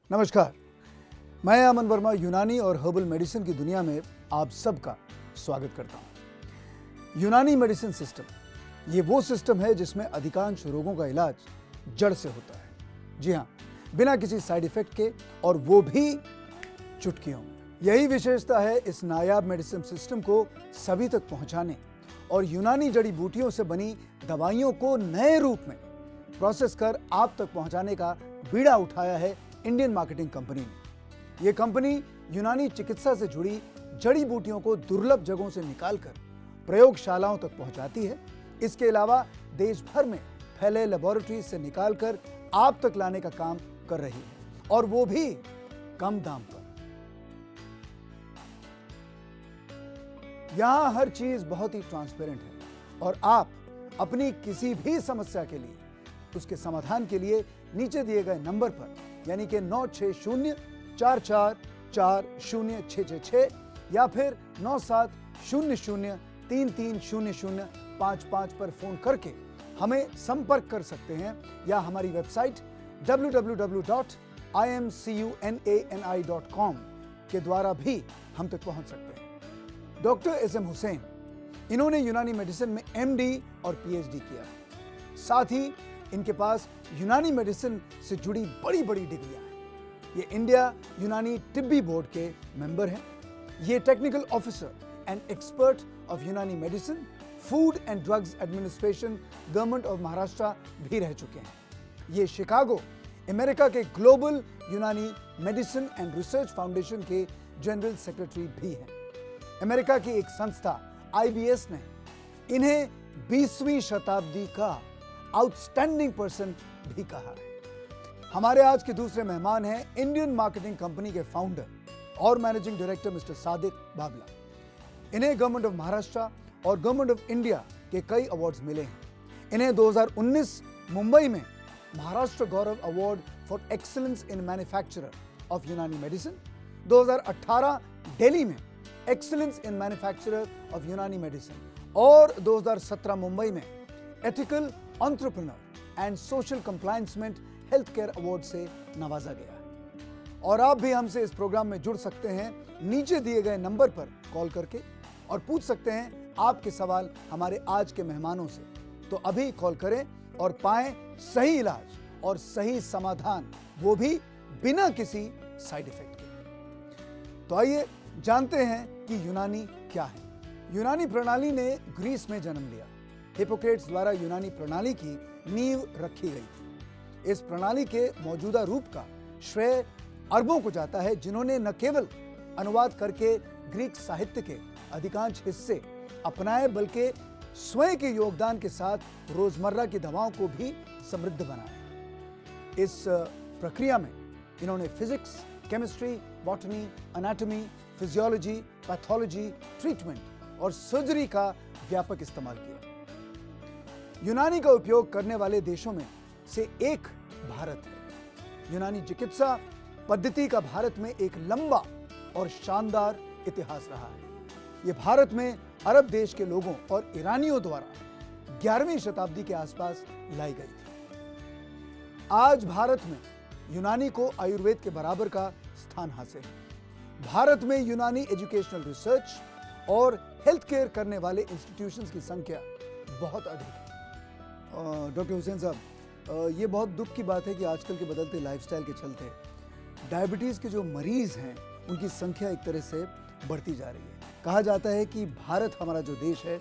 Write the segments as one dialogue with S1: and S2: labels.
S1: नमस्कार, मैं अमन वर्मा यूनानी और हर्बल मेडिसिन की दुनिया में आप सबका स्वागत करता हूं। यूनानी मेडिसिन सिस्टम ये वो सिस्टम है जिसमें अधिकांश रोगों का इलाज जड़ से होता है। जी हाँ, बिना किसी साइड इफेक्ट के, और वो भी चुटकियों में। यही विशेषता है इस नायाब मेडिसिन सिस्टम को सभी तक पहुंचाने और यूनानी जड़ी बूटियों से बनी दवाइयों को नए रूप में प्रोसेस कर आप तक पहुंचाने का बीड़ा उठाया है इंडियन मार्केटिंग कंपनी ने। यह कंपनी यूनानी चिकित्सा से जुड़ी जड़ी बूटियों को दुर्लभ जगहों से निकालकर प्रयोगशालाओं तक पहुंचाती है। इसके अलावा देश भर में फैले लेबोरेटरी से निकालकर आप तक लाने का काम कर रही है, और वो भी कम दाम पर। यहां हर चीज बहुत ही ट्रांसपेरेंट है और आप अपनी किसी भी समस्या के लिए, उसके समाधान के लिए नीचे दिए गए नंबर पर, यानी कि 9604440666 या फिर 9700330055 पर फोन करके हमें संपर्क कर सकते हैं, या हमारी वेबसाइट www.imcunani.com के द्वारा भी हम तक पहुंच सकते हैं। Doctor SM. हुसैन, इन्होंने यूनानी मेडिसिन में MD और PhD किया है। साथ ही इनके पास यूनानी मेडिसिन से जुड़ी बड़ी बड़ी डिग्रियां हैं। ये इंडिया यूनानी तिब्बी बोर्ड के मेंबर हैं। ये technical officer and expert of Unani medicine, food and drugs administration, government of Maharashtra भी रह चुके हैं। ये शिकागो, अमेरिका के global Unani medicine and research foundation के जनरल सेक्रेटरी भी हैं। अमेरिका की एक संस्था IBS ने इन्हें 20वीं शताब्दी का आउटस्टैंडिंग पर्सन भी कहा है। हमारे आज के दूसरे मेहमान हैं इंडियन मार्केटिंग कंपनी के फाउंडर और managing director mister Sadiq Babla. इन्हें गवर्नमेंट ऑफ महाराष्ट्र और गवर्नमेंट ऑफ इंडिया के कई अवार्ड्स मिले हैं। इन्हें 2019 मुंबई में Maharashtra Gaurav award for excellence in manufacturer of Unani medicine, 2018 Delhi में excellence in manufacturer of Unani medicine, और 2017 मुंबई में ethical entrepreneur and social compliancement health care award से नवाजा गया। और आप भी हमसे इस प्रोग्राम में जुड़ सकते हैं नीचे दिए गए नंबर पर कॉल करके, और पूछ सकते हैं आपके सवाल हमारे आज के मेहमानों से। तो अभी कॉल करें और पाएं सही इलाज और सही समाधान, वो भी बिना किसी साइड इफेक्ट के। तो आइए जानते हैं कि यूनानी क्या है। यूनानी प्रणाली ने ग्रीस में जन्म लिया। हिपोक्रेट्स द्वारा यूनानी प्रणाली की नींव रखी गई थी। इस प्रणाली के मौजूदा रूप का श्रेय अरबों को जाता है, जिन्होंने न केवल अनुवाद करके ग्रीक साहित्य के अधिकांश हिस्से अपनाए, बल्कि स्वयं के योगदान के साथ रोजमर्रा की दवाओं को भी समृद्ध बनाया। इस प्रक्रिया में इन्होंने physics, chemistry, botany, anatomy, physiology, pathology, treatment और सर्जरी का व्यापक इस्तेमाल किया। यूनानी का उपयोग करने वाले देशों में से एक भारत है। यूनानी चिकित्सा पद्धति का भारत में एक लंबा और शानदार इतिहास रहा है। यह भारत में अरब देश के लोगों और ईरानियों द्वारा 11वीं शताब्दी के आसपास लाई गई थी। आज भारत में यूनानी को आयुर्वेद के बराबर का स्थान हासिल है। भारत में यूनानी एजुकेशनल रिसर्च और हेल्थ केयर करने वाले इंस्टीट्यूशंस की संख्या बहुत अधिक है। डॉक्टर हुसैन साहब, ये बहुत दुख की बात है कि आजकल के बदलते लाइफस्टाइल के चलते डायबिटीज़ के जो मरीज़ हैं उनकी संख्या एक तरह से बढ़ती जा रही है। कहा जाता है कि भारत, हमारा जो देश है,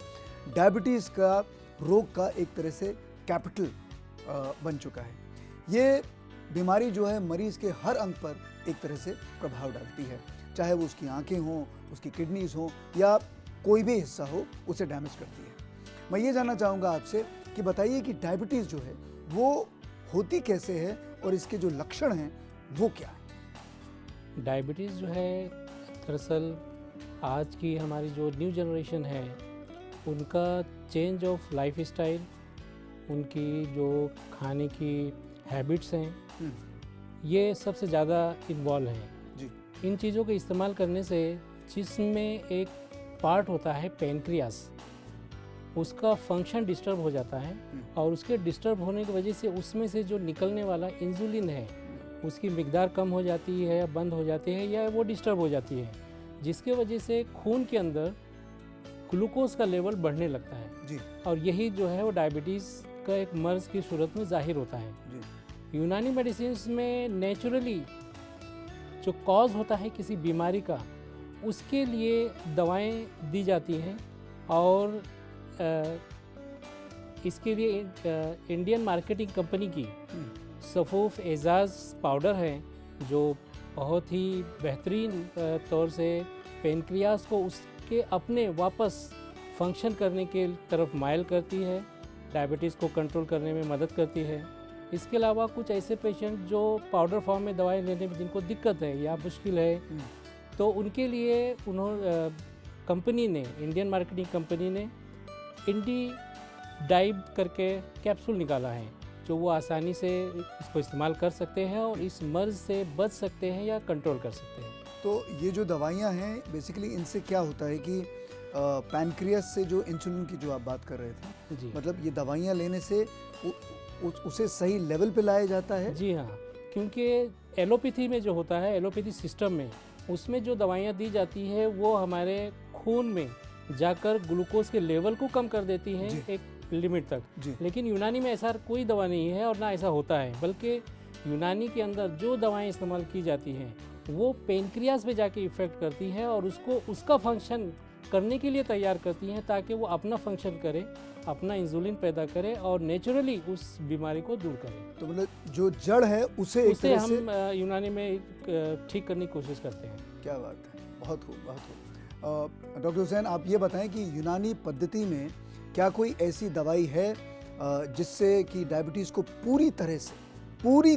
S1: डायबिटीज़ का रोग का एक तरह से कैपिटल बन चुका है। ये बीमारी जो है मरीज़ के हर अंग पर एक तरह से प्रभाव डालती है, चाहे वो उसकी आंखें हों, उसकी किडनीज हों, या कोई भी हिस्सा हो, उसे डैमेज करती है। मैं ये जानना चाहूँगा आपसे कि बताइए कि डायबिटीज़ जो है वो होती कैसे है और इसके जो लक्षण हैं वो क्या है?
S2: डायबिटीज़ जो है, दरअसल आज की हमारी जो न्यू जनरेशन है उनका चेंज ऑफ लाइफ स्टाइल, उनकी जो खाने की हैबिट्स हैं, ये सबसे ज़्यादा इन्वॉल्व हैं
S1: जी।
S2: इन चीज़ों के इस्तेमाल करने से जिसमें एक पार्ट होता है पेनक्रियास, उसका फंक्शन डिस्टर्ब हो जाता है, और उसके डिस्टर्ब होने की वजह से उसमें से जो निकलने वाला इंसुलिन है उसकी मिकदार कम हो जाती है या बंद हो जाती है या वो डिस्टर्ब हो जाती है, जिसके वजह से खून के अंदर ग्लूकोज का लेवल बढ़ने लगता है
S1: जी
S2: और यही जो है वो डायबिटीज़ का एक मर्ज़ की सूरत में ज़ाहिर होता है।
S1: जी
S2: यूनानी मेडिसिन में नेचुरली जो कॉज होता है किसी बीमारी का, उसके लिए दवाएं दी जाती हैं और इसके लिए इंडियन मार्केटिंग कंपनी की सफूफ एजाज पाउडर है, जो बहुत ही बेहतरीन तौर से पेनक्रियास को उसके अपने वापस फंक्शन करने के तरफ माइल करती है, डायबिटीज़ को कंट्रोल करने में मदद करती है। इसके अलावा कुछ ऐसे पेशेंट जो पाउडर फॉर्म में दवाई लेने में जिनको दिक्कत है या मुश्किल है, तो उनके लिए कंपनी ने, इंडियन मार्केटिंग कंपनी ने इंडी डाइब करके कैप्सूल निकाला है, जो वो आसानी से इसको इस्तेमाल कर सकते हैं और इस मर्ज़ से बच सकते हैं या कंट्रोल कर सकते हैं।
S1: तो ये जो दवाइयाँ हैं बेसिकली इनसे क्या होता है कि पैनक्रियास से जो इंसुलिन की जो आप बात कर रहे थे,
S2: जी
S1: मतलब ये दवाइयाँ लेने से उसे सही लेवल पे लाया जाता है।
S2: जी हाँ, क्योंकि एलोपैथी में जो होता है, एलोपैथी सिस्टम में, उसमें जो दवाइयाँ दी जाती है वो हमारे खून में जाकर ग्लूकोज के लेवल को कम कर देती हैं एक लिमिट तक।
S1: जी
S2: लेकिन यूनानी में ऐसा कोई दवा नहीं है और ना ऐसा होता है, बल्कि यूनानी के अंदर जो दवाएं इस्तेमाल की जाती हैं वो पेनक्रियास पे जाके इफ़ेक्ट करती हैं और उसको उसका फंक्शन करने के लिए तैयार करती हैं, ताकि वो अपना फंक्शन करे, अपना इंसुलिन पैदा करे और नेचुरली उस बीमारी को दूर करे।
S1: तो मतलब जो जड़ है उसे एक तरह
S2: हम यूनानी में ठीक करने की कोशिश करते हैं।
S1: क्या बात है, बहुत खूब बहुत खूब। डॉक्टर हुसैन, आप ये बताएं कि यूनानी पद्धति में क्या कोई ऐसी दवाई है जिससे कि डायबिटीज़ को पूरी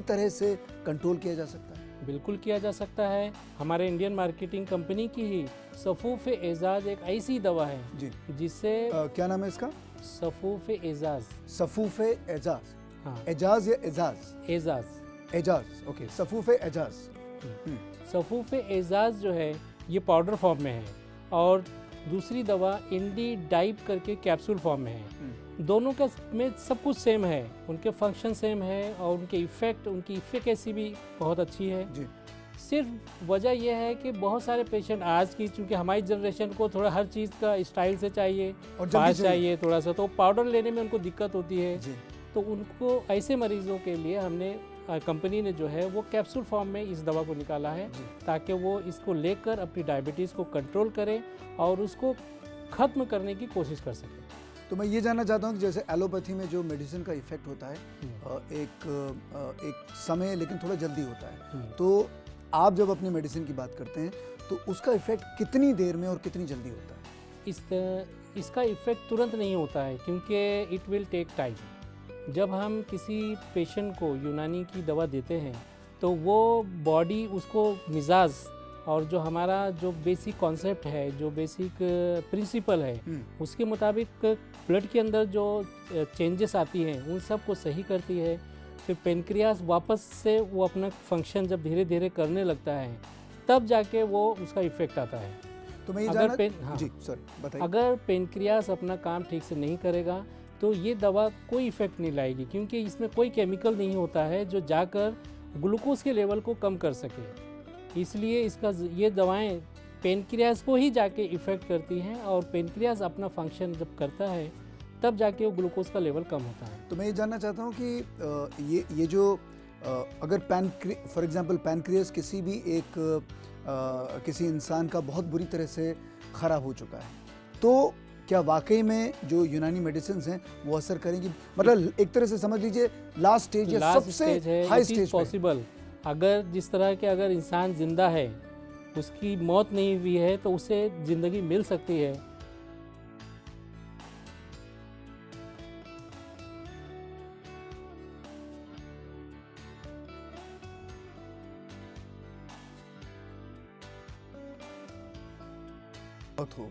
S1: तरह से कंट्रोल किया जा सकता है?
S2: बिल्कुल किया जा सकता है। हमारे इंडियन मार्केटिंग कंपनी की ही सफूफ एजाज एक ऐसी दवा है
S1: जी,
S2: जिससे
S1: क्या नाम है इसका?
S2: सफूफ एजाज।
S1: सफूफ एजाज।
S2: हाँ,
S1: एजाज या एजाज?
S2: एजाज।
S1: एजाज, ओके, सफूफ एजाज।
S2: सफूफ एजाज जो है ये पाउडर फॉर्म में है और दूसरी दवा इंडी डाइब करके कैप्सूल फॉर्म में है। दोनों का में सब कुछ सेम है, उनके फंक्शन सेम है और उनके इफ़ेक्ट, उनकी इफ़िकेसी भी बहुत अच्छी है
S1: जी
S2: सिर्फ वजह यह है कि बहुत सारे पेशेंट आज की, चूँकि हमारी जनरेशन को थोड़ा हर चीज़ का स्टाइल से चाहिए
S1: और
S2: फास्ट चाहिए थोड़ा सा, तो पाउडर लेने में उनको दिक्कत होती है।
S1: जी
S2: तो उनको ऐसे मरीज़ों के लिए हमने कंपनी ने जो है वो कैप्सूल फॉर्म में इस दवा को निकाला है, ताकि वो इसको लेकर अपनी डायबिटीज़ को कंट्रोल करें और उसको ख़त्म करने की कोशिश कर सकें।
S1: तो मैं ये जानना चाहता हूँ कि जैसे एलोपैथी में जो मेडिसिन का इफेक्ट होता है एक समय लेकिन थोड़ा जल्दी होता है, तो आप जब अपनी मेडिसिन की बात करते हैं तो उसका इफेक्ट कितनी देर में और कितनी जल्दी होता है?
S2: इसका इफेक्ट तुरंत नहीं होता है, क्योंकि इट विल टेक टाइम। जब हम किसी पेशेंट को यूनानी की दवा देते हैं तो वो बॉडी उसको मिजाज और जो हमारा जो बेसिक कॉन्सेप्ट है, जो बेसिक प्रिंसिपल है, उसके मुताबिक ब्लड के अंदर जो चेंजेस आती हैं उन सब को सही करती है। फिर पेनक्रियास वापस से वो अपना फंक्शन जब धीरे धीरे करने लगता है, तब जाके वो उसका इफेक्ट आता है।
S1: तो मैं ये
S2: अगर पेनक्रियास अपना काम ठीक से नहीं करेगा तो ये दवा कोई इफेक्ट नहीं लाएगी, क्योंकि इसमें कोई केमिकल नहीं होता है जो जाकर ग्लूकोज के लेवल को कम कर सके। इसलिए ये दवाएं पेनक्रियास को ही जाके इफ़ेक्ट करती हैं और पेनक्रियास अपना फंक्शन जब करता है तब जाके वो ग्लूकोज का लेवल कम होता है।
S1: तो मैं ये जानना चाहता हूँ कि ये जो अगर फॉर एग्जांपल पैनक्रियास किसी भी किसी इंसान का बहुत बुरी तरह से ख़राब हो चुका है, तो क्या वाकई में जो यूनानी मेडिसिन हैं वो असर करेंगी? मतलब एक तरह से समझ लीजिए लास्ट स्टेज या सबसे हाई स्टेज
S2: पॉसिबल। अगर जिस तरह के अगर इंसान जिंदा है, उसकी मौत नहीं हुई है, तो उसे ज़िंदगी मिल सकती है।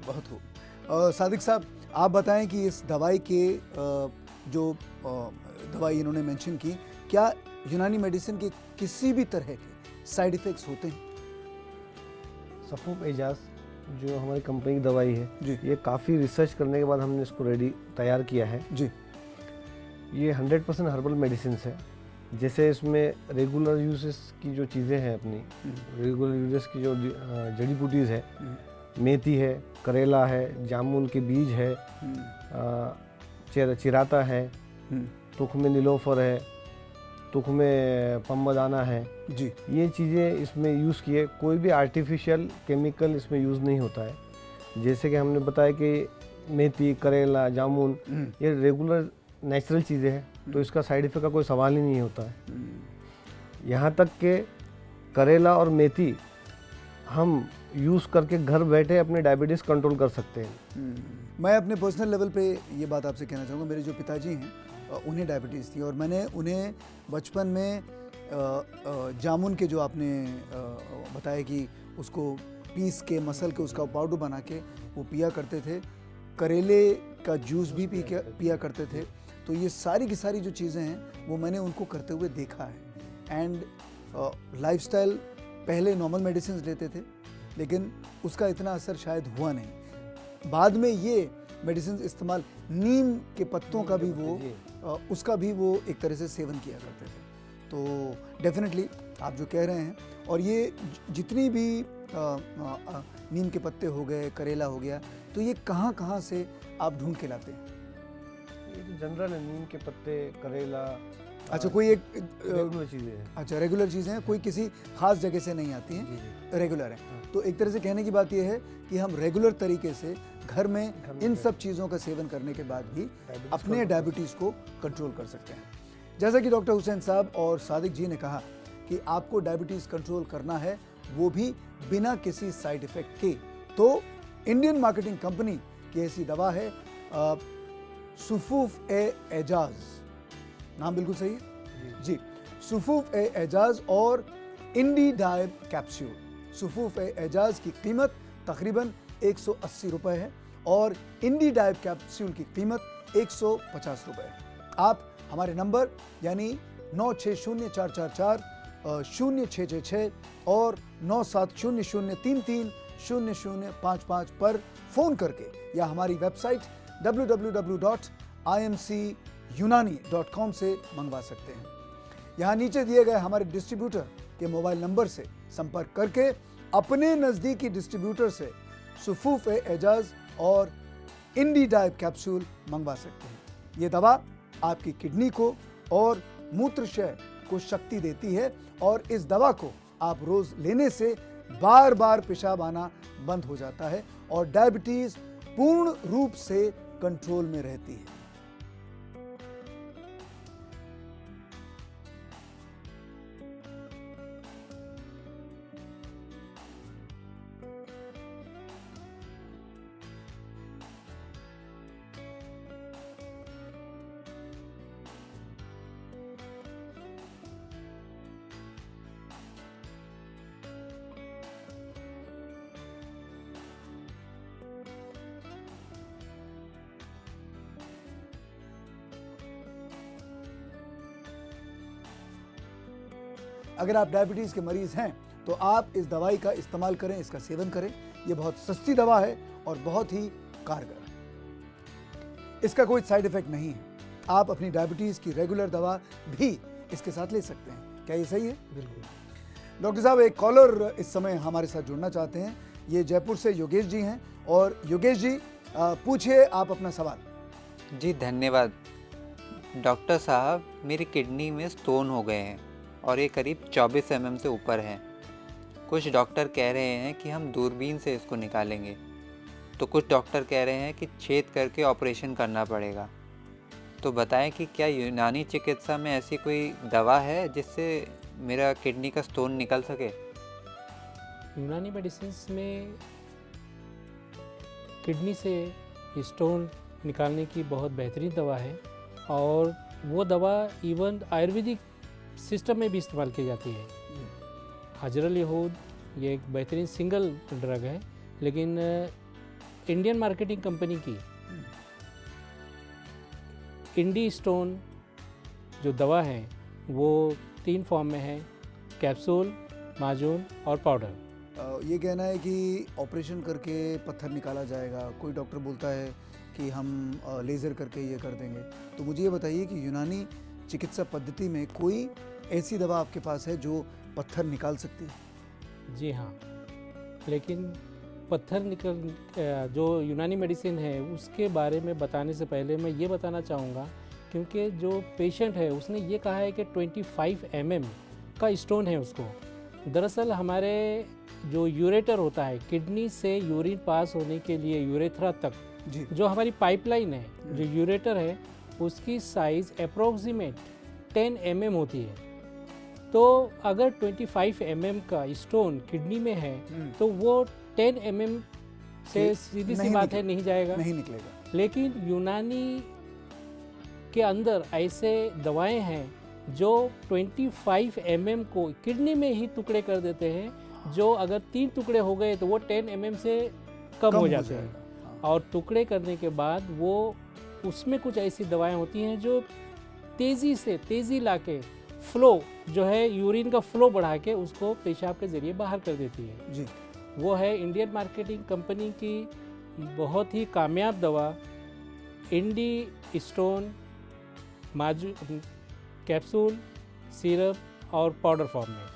S1: बहुत हो। सादिक साहब, आप बताएं कि इस दवाई के जो दवाई इन्होंने मेंशन की, क्या यूनानी मेडिसिन के किसी भी तरह के साइड इफ़ेक्ट्स होते हैं?
S3: सफूफ एजाज जो हमारी कंपनी की दवाई है
S1: जी,
S3: ये काफ़ी रिसर्च करने के बाद हमने इसको तैयार किया है
S1: जी।
S3: ये 100% हर्बल मेडिसिन है जैसे इसमें रेगुलर यूजेस की जो चीज़ें हैं अपनी, रेगुलर यूजेस की जो जड़ी बूटीज़ है, मेथी है, करेला है, जामुन के बीज है, चिराता है, तुख में नीलोफर है, तुख में पम्बदाना है
S1: जी।
S3: ये चीज़ें इसमें यूज़ किए। कोई भी आर्टिफिशियल केमिकल इसमें यूज़ नहीं होता है। जैसे कि हमने बताया कि मेथी, करेला, जामुन ये रेगुलर नेचुरल चीज़ें हैं, तो इसका साइड इफ़ेक्ट का कोई सवाल ही नहीं होता है। यहाँ तक कि करेला और मेथी हम यूज़ करके घर बैठे अपने डायबिटीज़ कंट्रोल कर सकते हैं।
S1: मैं अपने पर्सनल लेवल पे ये बात आपसे कहना चाहूँगा। मेरे जो पिताजी हैं उन्हें डायबिटीज़ थी और मैंने उन्हें बचपन में जामुन के जो आपने बताया कि उसको पीस के मसल के उसका पाउडर बना के वो पिया करते थे, करेले का जूस भी पिया करते थे। तो ये सारी की सारी जो चीज़ें हैं वो मैंने उनको करते हुए देखा है। एंड लाइफस्टाइल पहले नॉर्मल मेडिसिन लेते थे लेकिन उसका इतना असर शायद हुआ नहीं। बाद में ये मेडिसिन इस्तेमाल, नीम के पत्तों का भी वो उसका भी वो एक तरह से सेवन किया करते थे। तो डेफिनेटली आप जो कह रहे हैं, और ये जितनी भी नीम के पत्ते हो गए, करेला हो गया, तो ये कहाँ कहाँ से आप ढूंढ के लाते हैं?
S3: ये तो जनरल है, नीम के पत्ते, करेला।
S1: अच्छा, कोई एक
S3: रेगुलर चीज़ें हैं।
S1: अच्छा, रेगुलर चीज़ें हैं, कोई किसी खास जगह से नहीं आती हैं, रेगुलर है। तो एक तरह से कहने की बात यह है कि हम रेगुलर तरीके से घर में इन सब चीज़ों का सेवन करने के बाद भी अपने डायबिटीज़ को कंट्रोल कर सकते हैं। जैसा कि डॉक्टर हुसैन साहब और सादिक जी ने कहा कि आपको डायबिटीज़ कंट्रोल करना है, वो भी बिना किसी साइड इफ़ेक्ट के, तो इंडियन मार्केटिंग कंपनी की ऐसी दवा है सुफूफ ए एजाज। नाम बिल्कुल सही है जी, सुफूफ ए एजाज और इंडी डाइब कैप्सूल। सुफूफ ए एजाज की कीमत तकरीबन 180 रुपए है और इंडी डाइब कैप्सूल की कीमत 150 रुपए है। आप हमारे नंबर यानी 960444 0666 और 9700330055 पर फ़ोन करके या हमारी वेबसाइट www.imcunani.com से मंगवा सकते हैं। यहाँ नीचे दिए गए हमारे डिस्ट्रीब्यूटर के मोबाइल नंबर से संपर्क करके अपने नज़दीकी डिस्ट्रीब्यूटर से सुफूफ ए एजाज और इंडी डाइब कैप्सूल मंगवा सकते हैं। ये दवा आपकी किडनी को और मूत्राशय को शक्ति देती है और इस दवा को आप रोज लेने से बार बार पेशाब आना बंद हो जाता है और डायबिटीज पूर्ण रूप से कंट्रोल में रहती है। अगर आप डायबिटीज़ के मरीज़ हैं तो आप इस दवाई का इस्तेमाल करें, इसका सेवन करें। ये बहुत सस्ती दवा है और बहुत ही कारगर है। इसका कोई साइड इफ़ेक्ट नहीं है। आप अपनी डायबिटीज़ की रेगुलर दवा भी इसके साथ ले सकते हैं। क्या ये सही है?
S3: बिल्कुल।
S1: डॉक्टर साहब, एक कॉलर इस समय हमारे साथ जुड़ना चाहते हैं। ये जयपुर से योगेश जी हैं और योगेश जी पूछिए आप अपना सवाल।
S4: जी धन्यवाद। डॉक्टर साहब, मेरी किडनी में स्टोन हो गए हैं और ये करीब 24 mm से ऊपर है। कुछ डॉक्टर कह रहे हैं कि हम दूरबीन से इसको निकालेंगे, तो कुछ डॉक्टर कह रहे हैं कि छेद करके ऑपरेशन करना पड़ेगा। तो बताएं कि क्या यूनानी चिकित्सा में ऐसी कोई दवा है जिससे मेरा किडनी का स्टोन निकल सके?
S2: यूनानी मेडिसिन्स में किडनी से स्टोन निकालने की बहुत बेहतरीन दवा है और वो दवा इवन आयुर्वेदिक सिस्टम में भी इस्तेमाल की जाती है। हजरल यहूद ये एक बेहतरीन सिंगल ड्रग है, लेकिन इंडियन मार्केटिंग कंपनी की इंडी स्टोन जो दवा है वो 3 फॉर्म में है, कैप्सूल, माजून और पाउडर।
S1: ये कहना है कि ऑपरेशन करके पत्थर निकाला जाएगा, कोई डॉक्टर बोलता है कि हम लेज़र करके ये कर देंगे। तो मुझे ये बताइए कि यूनानी चिकित्सा पद्धति में कोई ऐसी दवा आपके पास है जो पत्थर निकाल सकती है?
S2: जी हाँ, लेकिन पत्थर जो यूनानी मेडिसिन है उसके बारे में बताने से पहले मैं ये बताना चाहूँगा, क्योंकि जो पेशेंट है उसने ये कहा है कि 25 mm का स्टोन है उसको। दरअसल हमारे जो यूरेटर होता है, किडनी से यूरिन पास होने के लिए यूरेथ्रा तक
S1: जी।
S2: जो हमारी पाइपलाइन है, जो यूरेटर है, उसकी साइज़ अप्रोक्सीमेट 10 mm होती है। तो अगर 25 mm का स्टोन किडनी में है तो वो 10 mm से सीधी सी बात है नहीं जाएगा,
S1: नहीं निकलेगा।
S2: लेकिन यूनानी के अंदर ऐसे दवाएं हैं जो 25 mm को किडनी में ही टुकड़े कर देते हैं, जो अगर 3 टुकड़े हो गए तो वो 10 mm से कम हो जाते हैं। और टुकड़े करने के बाद वो उसमें कुछ ऐसी दवाएं होती हैं जो तेज़ी लाके फ्लो जो है, यूरिन का फ्लो बढ़ा के उसको पेशाब के ज़रिए बाहर कर देती है
S1: जी।
S2: वो है इंडियन मार्केटिंग कंपनी की बहुत ही कामयाब दवा इंडी स्टोन कैप्सूल, सिरप और पाउडर फॉर्म में।